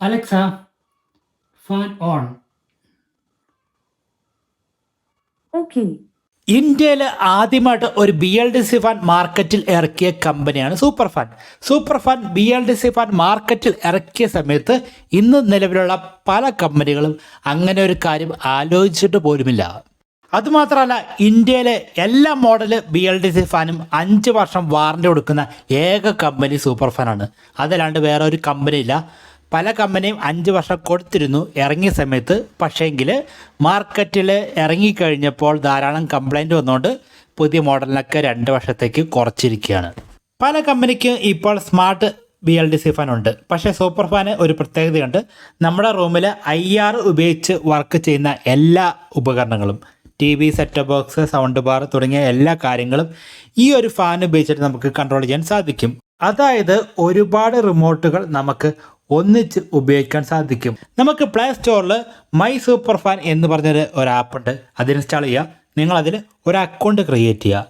Alexa, fan on. Okay. ഇന്ത്യയിൽ ആദ്യമായിട്ട് ഒരു B L D C fan മാർക്കറ്റിൽ ഇറക്കിയ കമ്പനിയാണ് super fan. Super fan B L D C fan മാർക്കറ്റിൽ ഇറക്കിയ സമയത്ത് ഇന്ന് നിലവിലുള്ള പല കമ്പനികളും അങ്ങനെ ഒരു കാര്യം ആലോചിച്ചിട്ട് പോലുമില്ല. അതുമാത്രമല്ല, ഇന്ത്യയിലെ എല്ലാ model B L D C ഫാനും 5 വർഷം വാറണ്ടി കൊടുക്കുന്ന ഏക കമ്പനി സൂപ്പർ ഫാനാണ്. അതല്ലാണ്ട് വേറെ ഒരു കമ്പനി ഇല്ല. പല കമ്പനിയും 5 വർഷം കൊടുത്തിരുന്നു ഇറങ്ങിയ സമയത്ത്. പക്ഷേങ്കിൽ മാർക്കറ്റിൽ ഇറങ്ങിക്കഴിഞ്ഞപ്പോൾ ധാരാളം കംപ്ലൈൻറ്റ് വന്നുകൊണ്ട് പുതിയ മോഡലിനൊക്കെ 2 വർഷത്തേക്ക് കുറച്ചിരിക്കുകയാണ്. പല കമ്പനിക്ക് ഇപ്പോൾ smart B L D C fan ഉണ്ട്. പക്ഷേ സൂപ്പർ ഫാന് ഒരു പ്രത്യേകതയുണ്ട്. നമ്മുടെ റൂമിൽ IR ഉപയോഗിച്ച് വർക്ക് ചെയ്യുന്ന എല്ലാ ഉപകരണങ്ങളും, T V, set box, sound bar തുടങ്ങിയ എല്ലാ കാര്യങ്ങളും ഈ ഒരു ഫാൻ ഉപയോഗിച്ചിട്ട് നമുക്ക് കൺട്രോൾ ചെയ്യാൻ സാധിക്കും. അതായത് ഒരുപാട് റിമോട്ടുകൾ നമുക്ക് ഒന്നിച്ച് ഉപയോഗിക്കാൻ സാധിക്കും. നമുക്ക് പ്ലേ സ്റ്റോറിൽ മൈ സൂപ്പർ ഫാൻ എന്ന് പറഞ്ഞൊരു ആപ്പുണ്ട്. അത് ഇൻസ്റ്റാൾ ചെയ്യുക. നിങ്ങളതിൽ ഒരു അക്കൗണ്ട് ക്രിയേറ്റ് ചെയ്യുക.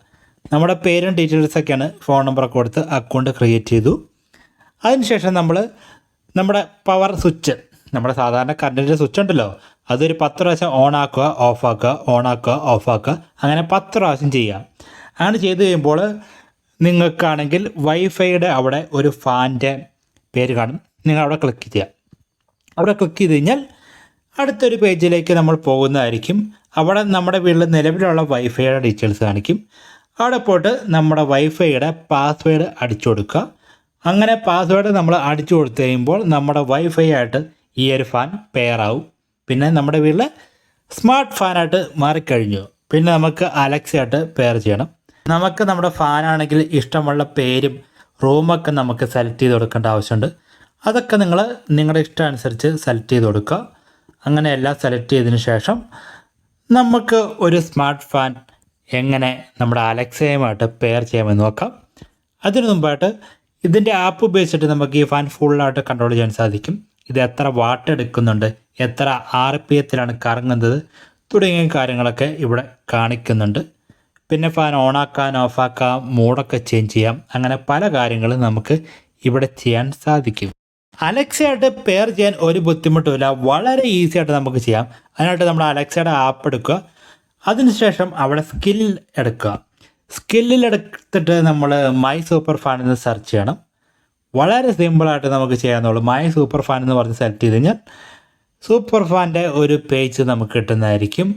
നമ്മുടെ പേരും ഡീറ്റെയിൽസൊക്കെയാണ്, ഫോൺ നമ്പറൊക്കെ കൊടുത്ത് അക്കൗണ്ട് ക്രിയേറ്റ് ചെയ്തു. അതിനുശേഷം നമ്മുടെ പവർ സ്വിച്ച്, നമ്മുടെ സാധാരണ കറണ്ടിൻ്റെ സ്വിച്ച് ഉണ്ടല്ലോ, അതൊരു 10 പ്രാവശ്യം ഓൺ ആക്കുക, ഓഫ് ആക്കുക, ഓൺ ആക്കുക, ഓഫ് ആക്കുക, അങ്ങനെ 10 പ്രാവശ്യം ചെയ്യുക. അങ്ങനെ ചെയ്ത് കഴിയുമ്പോൾ നിങ്ങൾക്കാണെങ്കിൽ വൈഫൈയുടെ അവിടെ ഒരു ഫാൻ്റെ പേര് കാണും. നിങ്ങൾ അവിടെ ക്ലിക്ക് ചെയ്യുക. അവിടെ ക്ലിക്ക് ചെയ്ത് കഴിഞ്ഞാൽ അടുത്തൊരു പേജിലേക്ക് നമ്മൾ പോകുന്നതായിരിക്കും. അവിടെ നമ്മുടെ വീട്ടിൽ നിലവിലുള്ള വൈഫൈയുടെ ഡീറ്റെയിൽസ് കാണിക്കും. അവിടെ പോയിട്ട് നമ്മുടെ വൈഫൈയുടെ പാസ്വേഡ് അടിച്ചു കൊടുക്കുക. അങ്ങനെ പാസ്വേഡ് നമ്മൾ അടിച്ചു കൊടുത്തു കഴിയുമ്പോൾ നമ്മുടെ വൈഫൈ ആയിട്ട് ഈ ഒരു ഫാൻ പെയർ ആവും. പിന്നെ നമ്മുടെ വീട്ടിൽ സ്മാർട്ട് ഫാനായിട്ട് മാറിക്കഴിഞ്ഞു. പിന്നെ നമുക്ക് അലക്സയായിട്ട് പെയർ ചെയ്യണം. നമുക്ക് നമ്മുടെ ഫാനാണെങ്കിൽ ഇഷ്ടമുള്ള പേരും റൂമൊക്കെ നമുക്ക് സെലക്ട് ചെയ്ത് കൊടുക്കേണ്ട ആവശ്യമുണ്ട്. അതൊക്കെ നിങ്ങൾ നിങ്ങളുടെ ഇഷ്ടം അനുസരിച്ച് സെലക്ട് ചെയ്ത് കൊടുക്കുക. അങ്ങനെ എല്ലാം സെലക്ട് ചെയ്തതിന് ശേഷം നമുക്ക് ഒരു സ്മാർട്ട് ഫാൻ എങ്ങനെ നമ്മുടെ അലക്സയുമായിട്ട് പെയർ ചെയ്യാമെന്ന് നോക്കാം. അതിനു മുമ്പായിട്ട് ഇതിൻ്റെ ആപ്പ് ഉപയോഗിച്ചിട്ട് നമുക്ക് ഈ ഫാൻ ഫുള്ളായിട്ട് കൺട്രോൾ ചെയ്യാൻ സാധിക്കും. ഇത് എത്ര വാട്ട് എടുക്കുന്നുണ്ട്, എത്ര RPM കറങ്ങുന്നത് തുടങ്ങിയ കാര്യങ്ങളൊക്കെ ഇവിടെ കാണിക്കുന്നുണ്ട്. പിന്നെ ഫാൻ ഓണാക്കാൻ, ഓഫാക്കാം, മൂഡൊക്കെ ചേഞ്ച് ചെയ്യാം. അങ്ങനെ പല കാര്യങ്ങളും നമുക്ക് ഇവിടെ ചെയ്യാൻ സാധിക്കും. അലക്സയായിട്ട് പെയർ ചെയ്യാൻ ഒരു ബുദ്ധിമുട്ടുമില്ല. വളരെ ഈസി ആയിട്ട് നമുക്ക് ചെയ്യാം. അതിനായിട്ട് നമ്മൾ അലക്സയുടെ ആപ്പ് എടുക്കുക. അതിനുശേഷം അവിടെ സ്കിൽ എടുക്കുക. സ്കില്ലിൽ എടുത്തിട്ട് നമ്മൾ മൈ സൂപ്പർ ഫാൻ എന്ന് സെർച്ച് ചെയ്യണം. വളരെ സിമ്പിളായിട്ട് നമുക്ക് ചെയ്യാവുന്നുള്ളൂ. മൈ സൂപ്പർ ഫാൻ എന്ന് പറഞ്ഞ് സെലക്ട് ചെയ്ത് കഴിഞ്ഞാൽ സൂപ്പർ ഫാൻ്റെ ഒരു പേജ് നമുക്ക് കിട്ടുന്നതായിരിക്കും.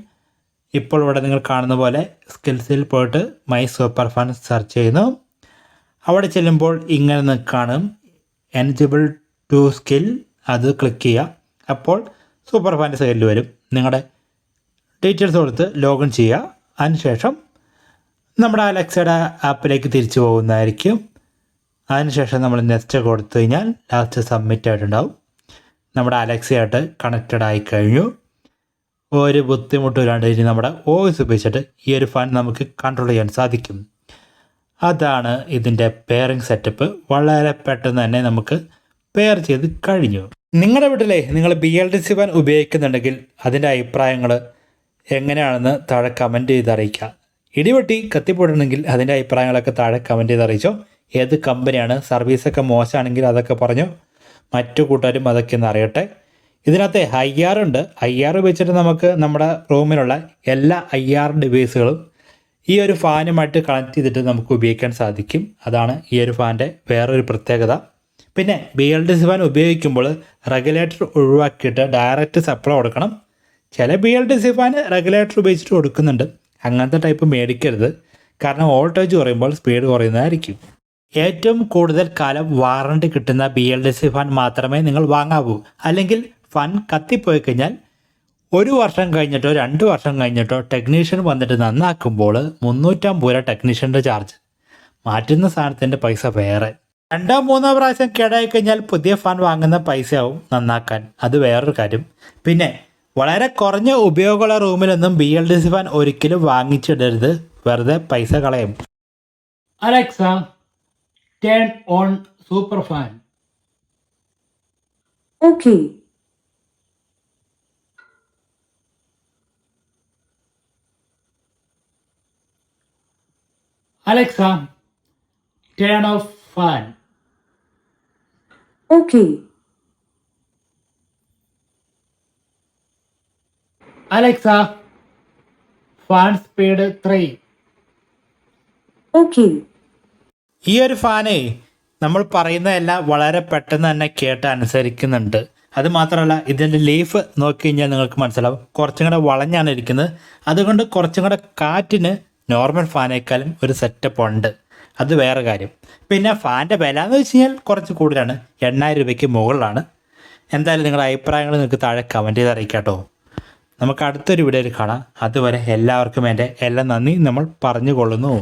ഇപ്പോൾ ഇവിടെ നിങ്ങൾ കാണുന്ന പോലെ സ്കിൽസിൽ പോയിട്ട് മൈ സൂപ്പർ ഫാൻ സെർച്ച് ചെയ്യുന്നു. അവിടെ ചെല്ലുമ്പോൾ ഇങ്ങനെ കാണും എലിജിബിൾ ടു സ്കിൽ. അത് ക്ലിക്ക് ചെയ്യുക. അപ്പോൾ സൂപ്പർ ഫാൻ്റെ സൈഡിൽ വരും. നിങ്ങളുടെ ഡീറ്റെയിൽസ് കൊടുത്ത് ലോഗിൻ ചെയ്യുക. അതിനുശേഷം നമ്മുടെ അലക്സയുടെ ആപ്പിലേക്ക് തിരിച്ചു പോകുന്നതായിരിക്കും. അതിനുശേഷം നമ്മൾ നെക്സ്റ്റ് കൊടുത്തു കഴിഞ്ഞാൽ ലാസ്റ്റ് സബ്മിറ്റ് ആയിട്ടുണ്ടാവും. നമ്മുടെ അലക്സയായിട്ട് കണക്റ്റഡ് ആയി കഴിഞ്ഞു. ഒരു ബുദ്ധിമുട്ടില്ലാണ്ട് ഇനി നമ്മുടെ വോയിസ് ഉപയോഗിച്ചിട്ട് ഈ ഒരു ഫാൻ നമുക്ക് കൺട്രോൾ ചെയ്യാൻ സാധിക്കും. അതാണ് ഇതിൻ്റെ പെയറിംഗ് സെറ്റപ്പ്. വളരെ പെട്ടെന്ന് തന്നെ നമുക്ക് പെയർ ചെയ്ത് കഴിഞ്ഞു. നിങ്ങളുടെ വീട്ടിലെ നിങ്ങൾ BLDC ഫാൻ ഉപയോഗിക്കുന്നുണ്ടെങ്കിൽ അതിൻ്റെ അഭിപ്രായങ്ങൾ എങ്ങനെയാണെന്ന് താഴെ കമൻറ്റ് ചെയ്ത് അറിയിക്കുക. ഇടിവെട്ടി കത്തിപ്പോയിട്ടുണ്ടെങ്കിൽ അതിൻ്റെ അഭിപ്രായങ്ങളൊക്കെ താഴെ കമൻറ്റ് ചെയ്ത് അറിയിച്ചോ. ഏത് കമ്പനിയാണ്, സർവീസൊക്കെ മോശമാണെങ്കിൽ അതൊക്കെ പറഞ്ഞോ. മറ്റു കൂട്ടുകാരും അതൊക്കെ ഒന്ന് അറിയട്ടെ. ഇതിനകത്ത് IR ഉണ്ട്. IR ഉപയോഗിച്ചിട്ട് നമുക്ക് നമ്മുടെ റൂമിലുള്ള എല്ലാ IR ഡിവൈസുകളും ഈ ഒരു ഫാനുമായിട്ട് കണക്ട് ചെയ്തിട്ട് നമുക്ക് ഉപയോഗിക്കാൻ സാധിക്കും. അതാണ് ഈ ഒരു ഫാൻ്റെ വേറൊരു പ്രത്യേകത. പിന്നെ BLDC ഫാൻ ഉപയോഗിക്കുമ്പോൾ റെഗുലേറ്റർ ഒഴിവാക്കിയിട്ട് ഡയറക്റ്റ് സപ്ലൈ കൊടുക്കണം. ചില BLDC ഫാൻ റെഗുലേറ്റർ ഉപയോഗിച്ചിട്ട് കൊടുക്കുന്നുണ്ട്. അങ്ങനത്തെ ടൈപ്പ് മേടിക്കരുത്. കാരണം വോൾട്ടേജ് കുറയുമ്പോൾ സ്പീഡ് കുറയുന്നതായിരിക്കും. ഏറ്റവും കൂടുതൽ കാലം വാറണ്ടി കിട്ടുന്ന BLDC ഫാൻ മാത്രമേ നിങ്ങൾ വാങ്ങാവൂ. അല്ലെങ്കിൽ ഫാൻ കത്തിപ്പോയി കഴിഞ്ഞാൽ 1 വർഷം കഴിഞ്ഞിട്ടോ 2 വർഷം കഴിഞ്ഞിട്ടോ ടെക്നീഷ്യൻ വന്നിട്ട് നന്നാക്കുമ്പോൾ 350 രൂപ ടെക്നീഷ്യൻ്റെ ചാർജ്. മാറ്റുന്ന സാധനത്തിൻ്റെ പൈസ വേറെ. 2-3 പ്രാവശ്യം കേടായി കഴിഞ്ഞാൽ പുതിയ ഫാൻ വാങ്ങുന്ന പൈസയാവും നന്നാക്കാൻ. അത് വേറൊരു കാര്യം. പിന്നെ വളരെ കുറഞ്ഞ ഉപയോഗമുള്ള റൂമിലൊന്നും BLDC ഫാൻ ഒരിക്കലും വാങ്ങിച്ചിടരുത്. വെറുതെ പൈസ കളയും. Alexa, turn on super fan. Okay. Alexa, turn off fan. Okay. Alexa, fan speed 3. Okay. ഈ ഒരു ഫാനേ നമ്മൾ പറയുന്നതെല്ലാം വളരെ പെട്ടെന്ന് തന്നെ കേട്ട് അനുസരിക്കുന്നുണ്ട്. അത് മാത്രമല്ല ഇതിൻ്റെ ലീഫ് നോക്കി കഴിഞ്ഞാൽ നിങ്ങൾക്ക് മനസ്സിലാവും കുറച്ചും കൂടെ വളഞ്ഞാണ് ഇരിക്കുന്നത്. അതുകൊണ്ട് കുറച്ചും കൂടെ കാറ്റിന് നോർമൽ ഫാനേക്കാളും ഒരു സെറ്റപ്പ് ഉണ്ട്. അത് വേറെ കാര്യം. പിന്നെ ഫാൻ്റെ വില എന്ന് വെച്ച് കഴിഞ്ഞാൽ കുറച്ച് കൂടുതലാണ്, 8,000 രൂപയ്ക്ക് മുകളിലാണ്. എന്തായാലും നിങ്ങളുടെ അഭിപ്രായങ്ങൾ നിങ്ങൾക്ക് താഴെ കമൻറ്റ് ചെയ്ത് അറിയിക്കാം കേട്ടോ. നമുക്ക് അടുത്തൊരു വീഡിയോയിൽ കാണാം. അതുവരെ എല്ലാവർക്കും എൻ്റെ എല്ലാ നന്ദി നമ്മൾ പറഞ്ഞുകൊള്ളുന്നു.